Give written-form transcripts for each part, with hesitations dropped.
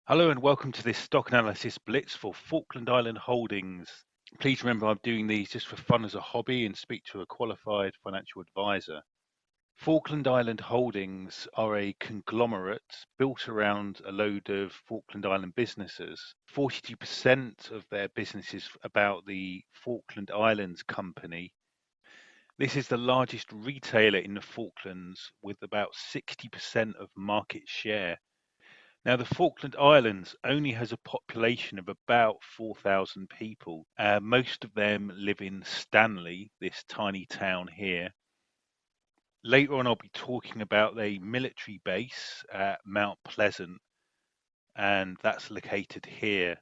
Hello and welcome to this stock analysis blitz for Falkland Island Holdings. Please remember I'm doing these just for fun as a hobby and speak to a qualified financial advisor. Falkland Island Holdings are a conglomerate built around a load of Falkland Island businesses. 42% of their business is about the Falkland Islands Company. This is the largest retailer in the Falklands with about 60% of market share. Now, the Falkland Islands only has a population of about 4,000 people. Most of them live in Stanley, this tiny town here. Later on, I'll be talking about a military base at Mount Pleasant, and that's located here.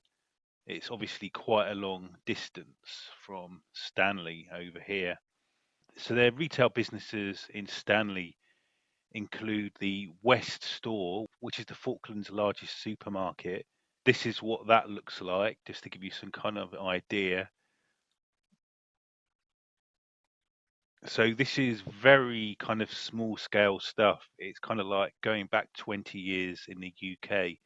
It's obviously quite a long distance from Stanley over here. So, their retail businesses in Stanley include the West Store, which is the Falklands' largest supermarket. This is what that looks like, just to give you some kind of idea. So this is very kind of small scale stuff. It's kind of like going back 20 years in the UK.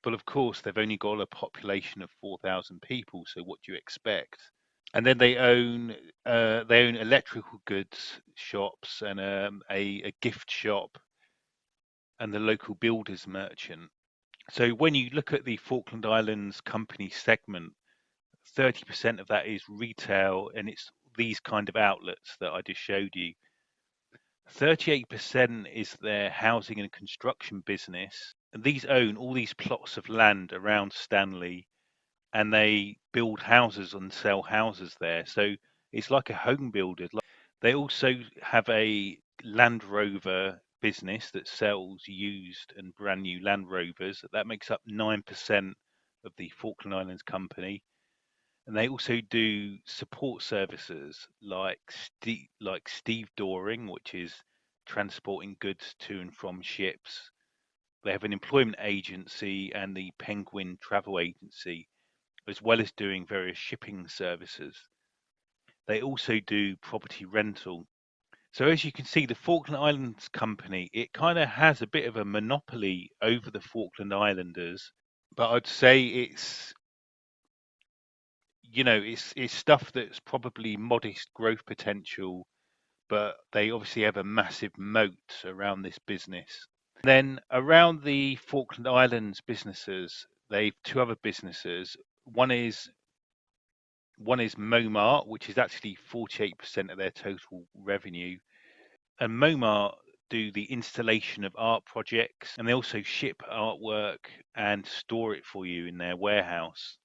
But of course, they've only got a population of 4,000 people. So what do you expect? And then they own electrical goods shops and a gift shop and the local builders merchant. So when you look at the Falkland Islands company segment, 30% of that is retail, and it's these kind of outlets that I just showed you. 38% is their housing and construction business. And these own all these plots of land around Stanley, and they build houses and sell houses there. So it's like a home builder. They also have a Land Rover business that sells used and brand new Land Rovers. That makes up 9% of the Falkland Islands company. And they also do support services like stevedoring, which is transporting goods to and from ships. They have an employment agency and the Penguin Travel Agency, as well as doing various shipping services. They also do property rental. So as you can see, the Falkland Islands Company, it kind of has a bit of a monopoly over the Falkland Islanders, but I'd say it's stuff that's probably modest growth potential, but they obviously have a massive moat around this business. Then around the Falkland Islands businesses, they've two other businesses. One is Momart, which is actually 48% of their total revenue. And Momart do the installation of art projects, and they also ship artwork and store it for you in their warehouse.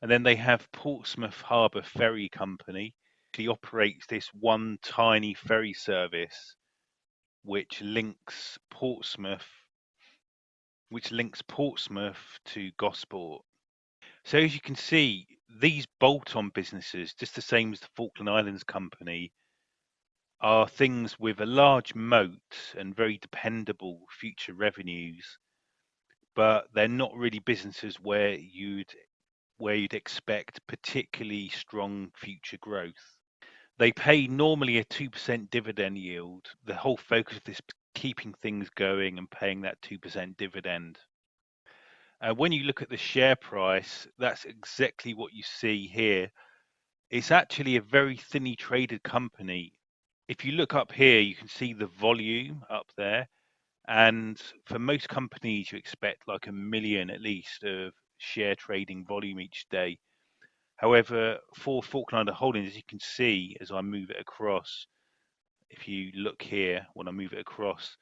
And then they have Portsmouth Harbour Ferry Company. He operates this one tiny ferry service which links Portsmouth to Gosport. So as you can see, these bolt-on businesses, just the same as the Falkland Islands Company, are things with a large moat and very dependable future revenues, but they're not really businesses where you'd expect particularly strong future growth. They pay normally a 2% dividend yield. The whole focus of this is keeping things going and paying that 2% dividend. When you look at the share price, that's exactly what you see here. It's actually a very thinly traded company. If you look up here, you can see the volume up there. And for most companies, you expect like 1 million at least of share trading volume each day. However, for Falkland Holdings, as you can see, as I move it across, if you look here, when I move it across,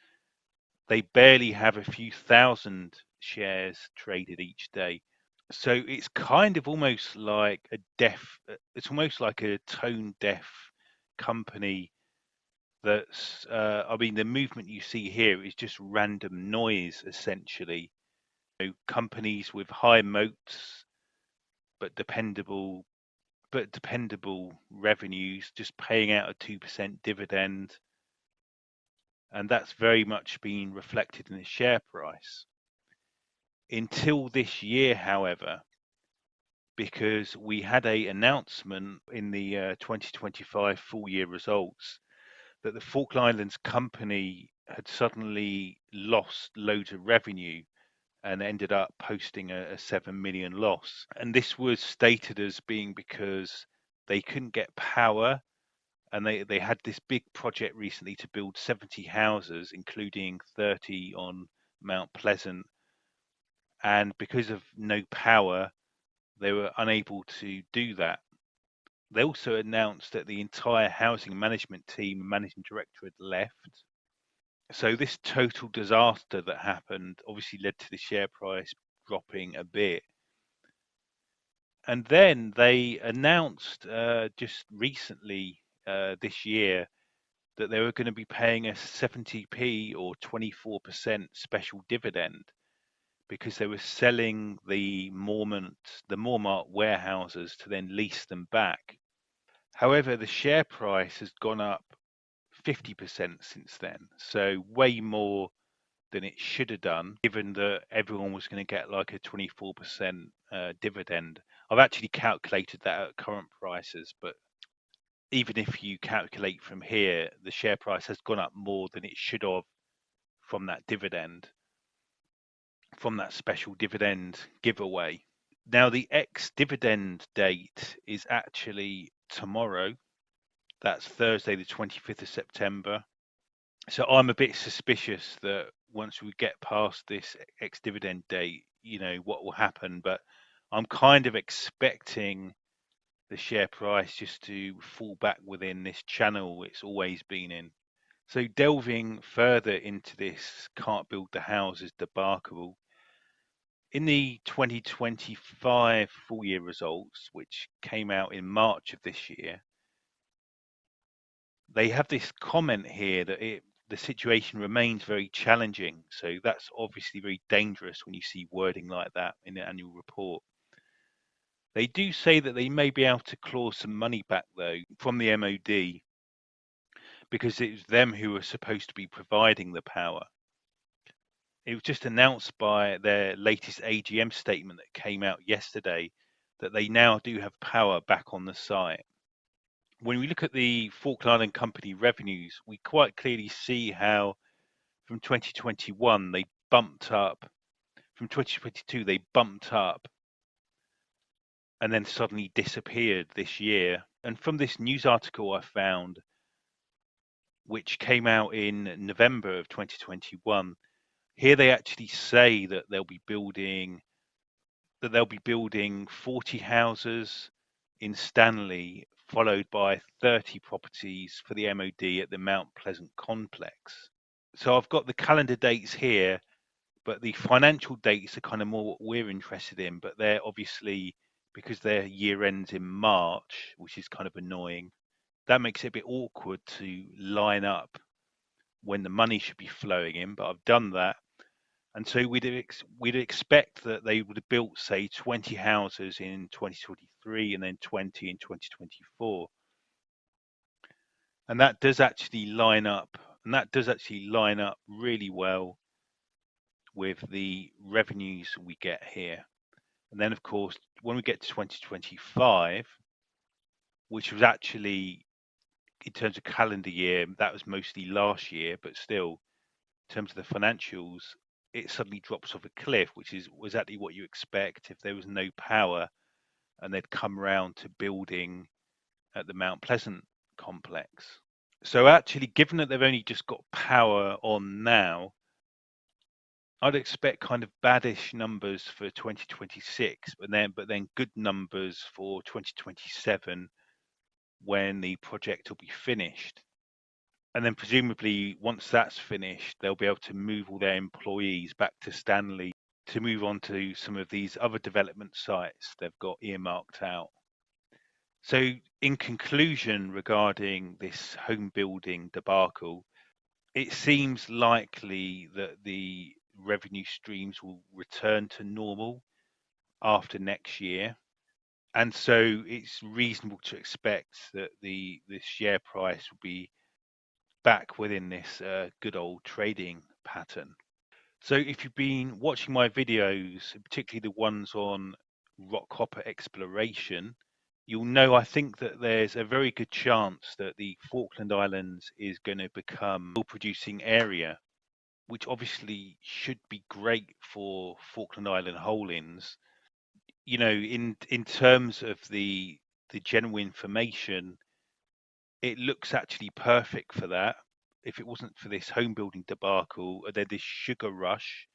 they barely have a few thousand shares traded each day. So it's kind of almost like it's almost like a tone deaf company I mean, the movement you see here is just random noise, essentially. Companies with high moats, but dependable revenues, just paying out a 2% dividend, and that's very much been reflected in the share price. Until this year, however, because we had an announcement in the 2025 full year results that the Falkland Islands company had suddenly lost loads of revenue, and ended up posting a 7 million loss. And this was stated as being because they couldn't get power, and they had this big project recently to build 70 houses, including 30 on Mount Pleasant. And because of no power, they were unable to do that. They also announced that the entire housing management team and managing director had left. So this total disaster that happened obviously led to the share price dropping a bit. And then they announced just recently this year that they were going to be paying a 70p or 24% special dividend because they were selling the Mormont warehouses to then lease them back. However, the share price has gone up 50% since then, so way more than it should have done, given that everyone was going to get like a 24% dividend. I've actually calculated that at current prices, but even if you calculate from here, the share price has gone up more than it should have from that dividend, from that special dividend giveaway. Now, the ex-dividend date is actually tomorrow. That's Thursday, the 25th of September. So I'm a bit suspicious that once we get past this ex-dividend date, what will happen. But I'm kind of expecting the share price just to fall back within this channel it's always been in. So delving further into this can't build the houses debacle, in the 2025 full year results, which came out in March of this year, they have this comment here that the situation remains very challenging. So that's obviously very dangerous when you see wording like that in the annual report. They do say that they may be able to claw some money back, though, from the MOD, because it was them who were supposed to be providing the power. It was just announced by their latest AGM statement that came out yesterday that they now do have power back on the site. When we look at the Falkland Island Company revenues, we quite clearly see how from 2021 they bumped up, from 2022 they bumped up, and then suddenly disappeared this year. And from this news article I found, which came out in November of 2021, here they actually say that they'll be building 40 houses in Stanley, followed by 30 properties for the MOD at the Mount Pleasant complex. So I've got the calendar dates here, but the financial dates are kind of more what we're interested in. But they're obviously, because their year ends in March, which is kind of annoying, that makes it a bit awkward to line up when the money should be flowing in. But I've done that. And so we'd expect that they would have built, say, 20 houses in 2023 and then 20 in 2024. And that does actually line up, really well with the revenues we get here. And then, of course, when we get to 2025, which was actually, in terms of calendar year, that was mostly last year, but still, in terms of the financials, it suddenly drops off a cliff, which is exactly what you expect if there was no power and they'd come around to building at the Mount Pleasant complex. So actually, given that they've only just got power on now, I'd expect kind of baddish numbers for 2026, but then good numbers for 2027 when the project will be finished. And then presumably once that's finished, they'll be able to move all their employees back to Stanley to move on to some of these other development sites they've got earmarked out. So in conclusion, regarding this home building debacle, it seems likely that the revenue streams will return to normal after next year. And so it's reasonable to expect that the share price will be back within this good old trading pattern. So if you've been watching my videos, particularly the ones on rock copper exploration, you'll know I think that there's a very good chance that the Falkland Islands is going to become a producing area. which obviously should be great for Falkland Island holdings. You know, in terms of the general information, it looks actually perfect for that. If it wasn't for this home building debacle, and then this sugar rush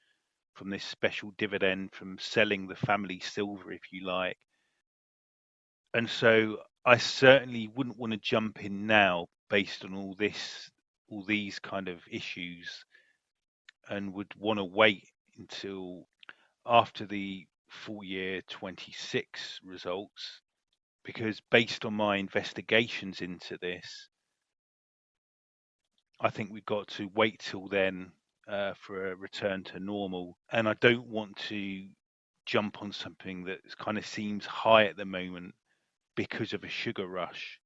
from this special dividend from selling the family silver, if you like. And so I certainly wouldn't want to jump in now based on all these kind of issues, and would want to wait until after the full year 26 results, because based on my investigations into this, I think we've got to wait till then for a return to normal. And I don't want to jump on something that kind of seems high at the moment because of a sugar rush.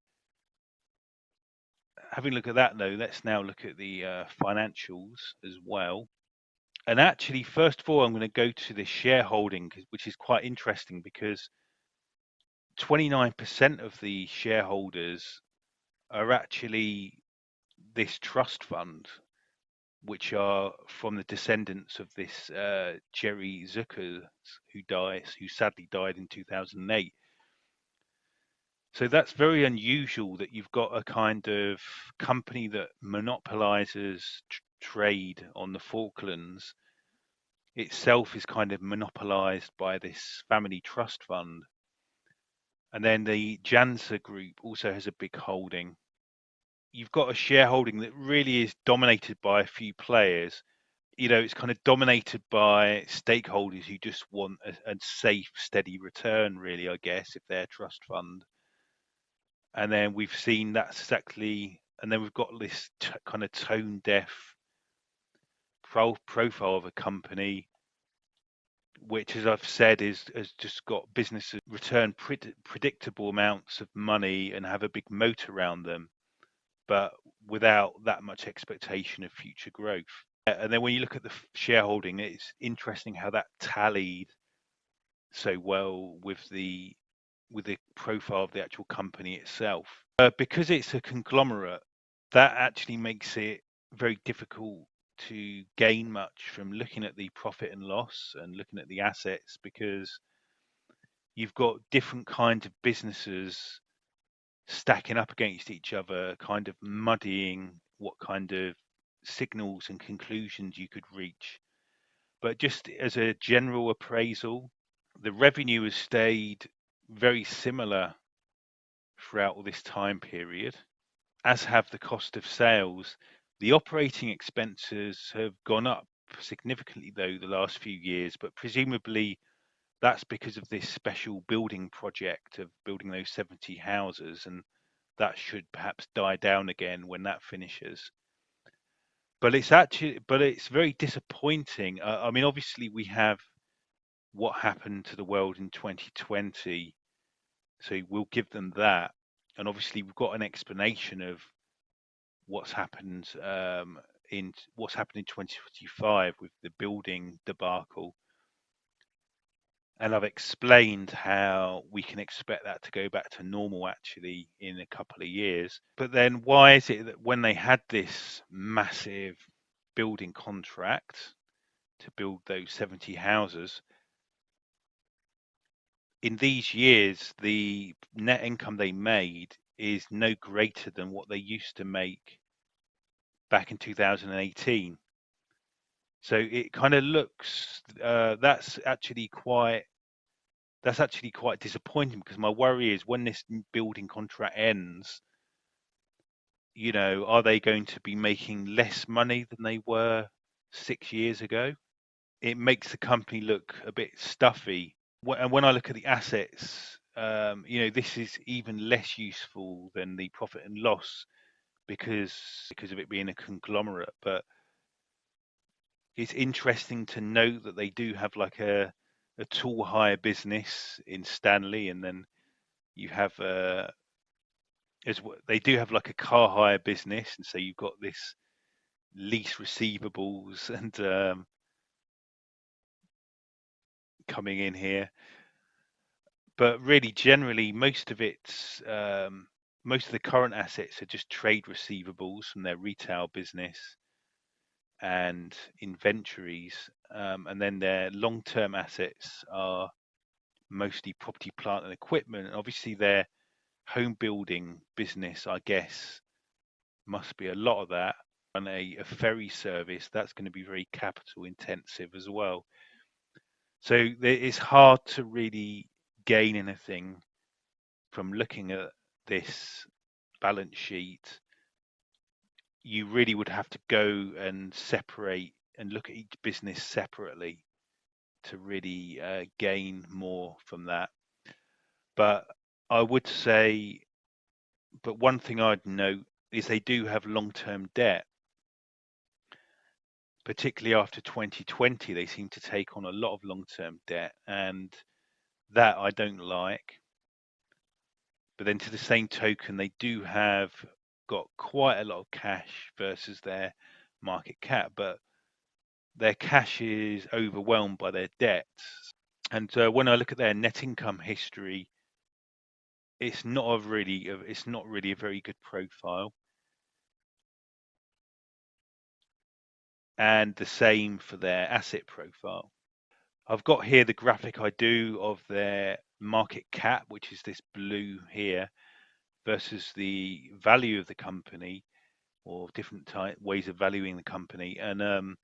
Having a look at that though, let's now look at the financials as well. And actually, first of all, I'm going to go to the shareholding, which is quite interesting because 29% of the shareholders are actually this trust fund, which are from the descendants of this Jerry Zucker, who sadly died in 2008. So that's very unusual that you've got a kind of company that monopolizes trade on the Falklands itself is kind of monopolized by this family trust fund. And then the Jansa Group also has a big holding. You've got a shareholding that really is dominated by a few players. You know, it's kind of dominated by stakeholders who just want a safe, steady return, really, I guess, if they're a trust fund. And then we've seen that's exactly, and then we've got this kind of tone deaf profile of a company, which, as I've said, has just got businesses return predictable amounts of money and have a big moat around them, but without that much expectation of future growth. And then when you look at the shareholding, it's interesting how that tallied so well with the profile of the actual company itself. Because it's a conglomerate, that actually makes it very difficult to gain much from looking at the profit and loss and looking at the assets, because you've got different kinds of businesses stacking up against each other, kind of muddying what kind of signals and conclusions you could reach. But just as a general appraisal, the revenue has stayed very similar throughout all this time period, as have the cost of sales. The operating expenses have gone up significantly, though, the last few years, but presumably that's because of this special building project of building those 70 houses, and that should perhaps die down again when that finishes. But it's very disappointing. I mean, obviously, we have what happened to the world in 2020, so we'll give them that. And obviously, we've got an explanation of what's happened in 2025 with the building debacle, and I've explained how we can expect that to go back to normal actually in a couple of years. But then why is it that when they had this massive building contract to build those 70 houses, in these years the net income they made is no greater than what they used to make back in 2018? So it kind of looks that's actually quite disappointing, because my worry is when this building contract ends, you know, are they going to be making less money than they were 6 years ago? It makes the company look a bit stuffy. And when I look at the assets, you know, this is even less useful than the profit and loss because of it being a conglomerate. But it's interesting to note that they do have like a tool hire business in Stanley, and then you have they do have like a car hire business, and so you've got this lease receivables and coming in here. But really, generally, most of the current assets are just trade receivables from their retail business, and inventories, and then their long-term assets are mostly property, plant, and equipment. And obviously, their home building business, I guess, must be a lot of that. And a ferry service, that's going to be very capital intensive as well. So it's hard to really gain anything from looking at this balance sheet. You really would have to go and separate and look at each business separately to really gain more from that. But I would say, but one thing I'd note is they do have long-term debt, particularly after 2020. They seem to take on a lot of long-term debt, and that I don't like. But then to the same token, they do have got quite a lot of cash versus their market cap, but their cash is overwhelmed by their debts. And when I look at their net income history, it's not really a very good profile. And the same for their asset profile. I've got here the graphic I do of their market cap, which is this blue here, versus the value of the company, or different ways of valuing the company. And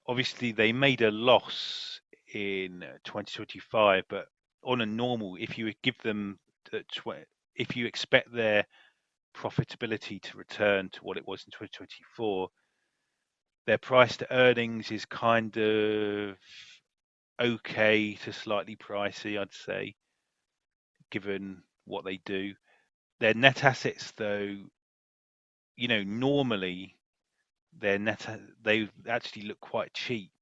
obviously, they made a loss in 2025, but on a normal, if you would give them, if you expect their profitability to return to what it was in 2024, their price to earnings is kind of okay to slightly pricey, I'd say, given what they do. Their net assets, though, normally they actually look quite cheap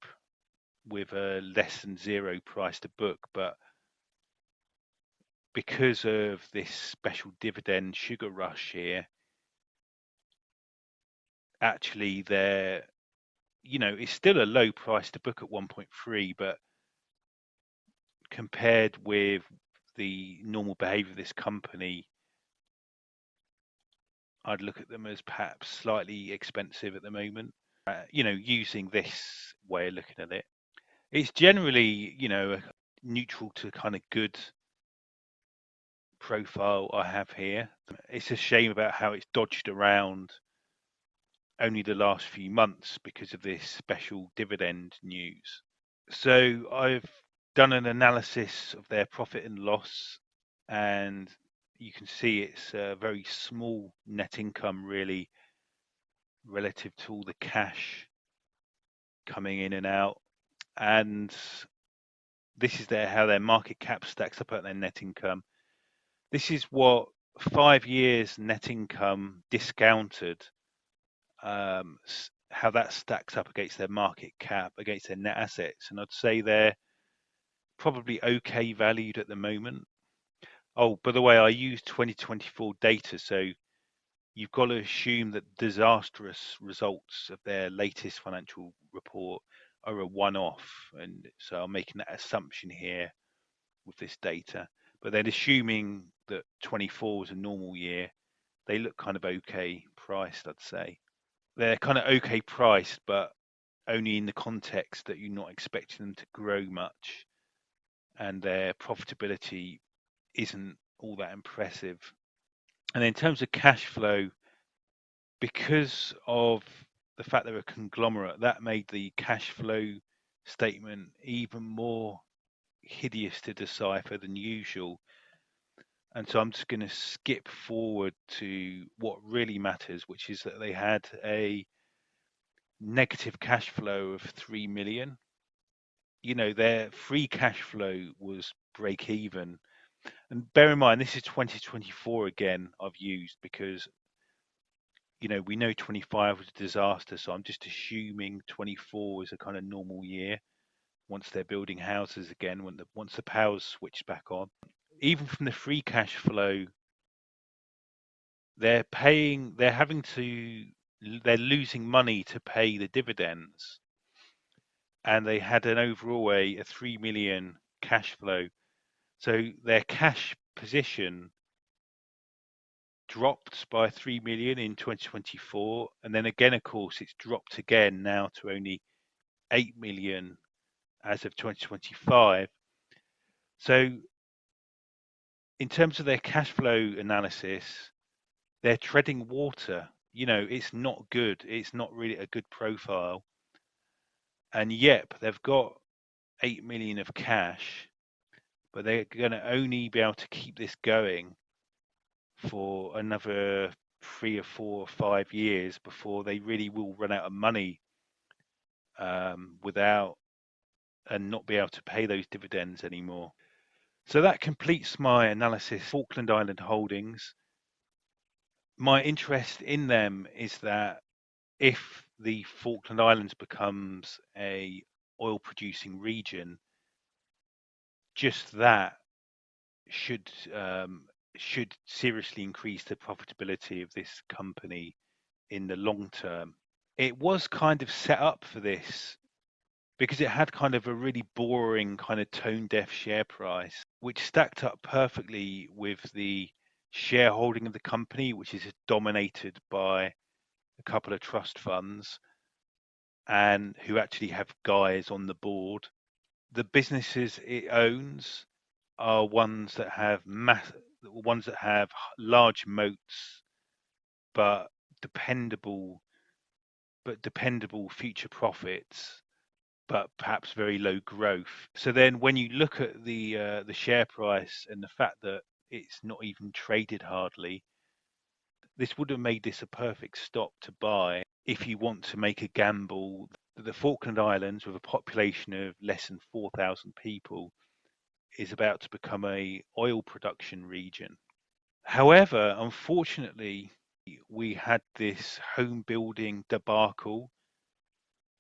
with a less than zero price to book, but because of this special dividend sugar rush here, actually it's still a low price to book at 1.3, but compared with the normal behavior of this company, I'd look at them as perhaps slightly expensive at the moment. Using this way of looking at it, it's generally, a neutral to kind of good profile I have here. It's a shame about how it's dodged around only the last few months because of this special dividend news. So I've done an analysis of their profit and loss, and you can see it's a very small net income, really, relative to all the cash coming in and out. And this is how their market cap stacks up at their net income. This is what 5 years net income discounted, how that stacks up against their market cap, against their net assets. And I'd say they're probably okay valued at the moment. Oh, by the way, I use 2024 data, so you've got to assume that disastrous results of their latest financial report are a one-off, and so I'm making that assumption here with this data. But then assuming that 24 was a normal year, they look kind of okay priced, I'd say. They're kind of okay priced, but only in the context that you're not expecting them to grow much, and their profitability isn't all that impressive. And in terms of cash flow, because of the fact they're a conglomerate, that made the cash flow statement even more hideous to decipher than usual. And so I'm just going to skip forward to what really matters, which is that they had a negative cash flow of 3 million. Their free cash flow was break even. And bear in mind, this is 2024 again, I've used because we know 25 was a disaster, so I'm just assuming 24 is a kind of normal year once they're building houses again, once the power's switched back on. Even from the free cash flow, they're losing money to pay the dividends, and they had an overall a 3 million cash flow. So their cash position dropped by 3 million in 2024, and then again, of course, it's dropped again now to only 8 million as of 2025. So in terms of their cash flow analysis, they're treading water. It's not good. It's not really a good profile. And yep, they've got 8 million of cash, but they're going to only be able to keep this going for another 3 or 4 or 5 years before they really will run out of money without and not be able to pay those dividends anymore. So that completes my analysis. Falkland Island Holdings. My interest in them is that if the Falkland Islands becomes a oil producing region, just that should seriously increase the profitability of this company in the long term. It was kind of set up for this because it had kind of a really boring kind of tone deaf share price, which stacked up perfectly with the shareholding of the company, which is dominated by a couple of trust funds and who actually have guys on the board. The businesses it owns are ones that have large moats, but dependable future profits, but perhaps very low growth. So then when you look at the share price and the fact that it's not even traded hardly, this would have made this a perfect stock to buy if you want to make a gamble. The Falkland Islands, with a population of less than 4,000 people, is about to become a oil production region. However, unfortunately, we had this home building debacle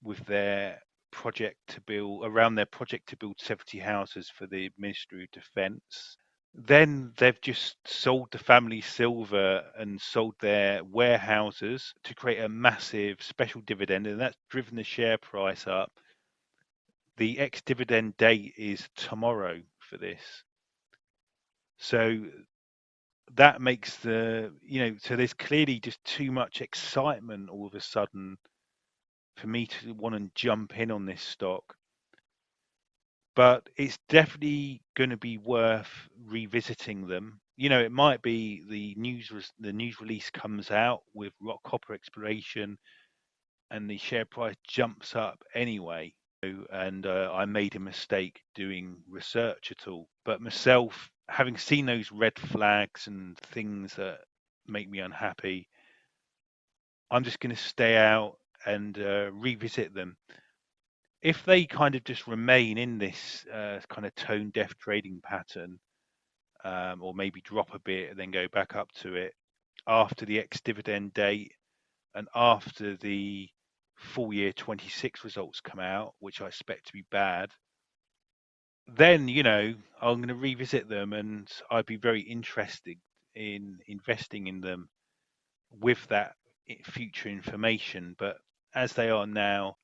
with their project to build 70 houses for the Ministry of Defence. Then they've just sold the family silver and sold their warehouses to create a massive special dividend, and that's driven the share price up. The ex-dividend date is tomorrow for this. So that makes so there's clearly just too much excitement all of a sudden for me to want to jump in on this stock. But it's definitely going to be worth revisiting them. It might be the news release comes out with rock copper exploration and the share price jumps up anyway. And I made a mistake doing research at all. But myself, having seen those red flags and things that make me unhappy, I'm just going to stay out and revisit them. If they kind of just remain in this kind of tone deaf trading pattern, or maybe drop a bit and then go back up to it after the ex-dividend date and after the full year 26 results come out, which I expect to be bad, then I'm going to revisit them, and I'd be very interested in investing in them with that future information. But as they are now,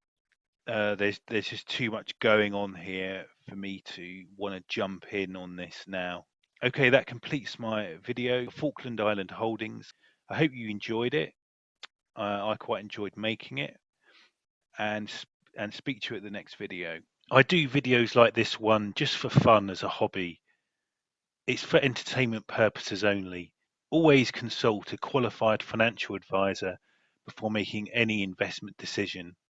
there's just too much going on here for me to want to jump in on this now. Okay, that completes my video, Falkland Island Holdings. I hope you enjoyed it. I quite enjoyed making it, and speak to you at the next video. I do videos like this one just for fun as a hobby. It's for entertainment purposes only. Always consult a qualified financial advisor before making any investment decision.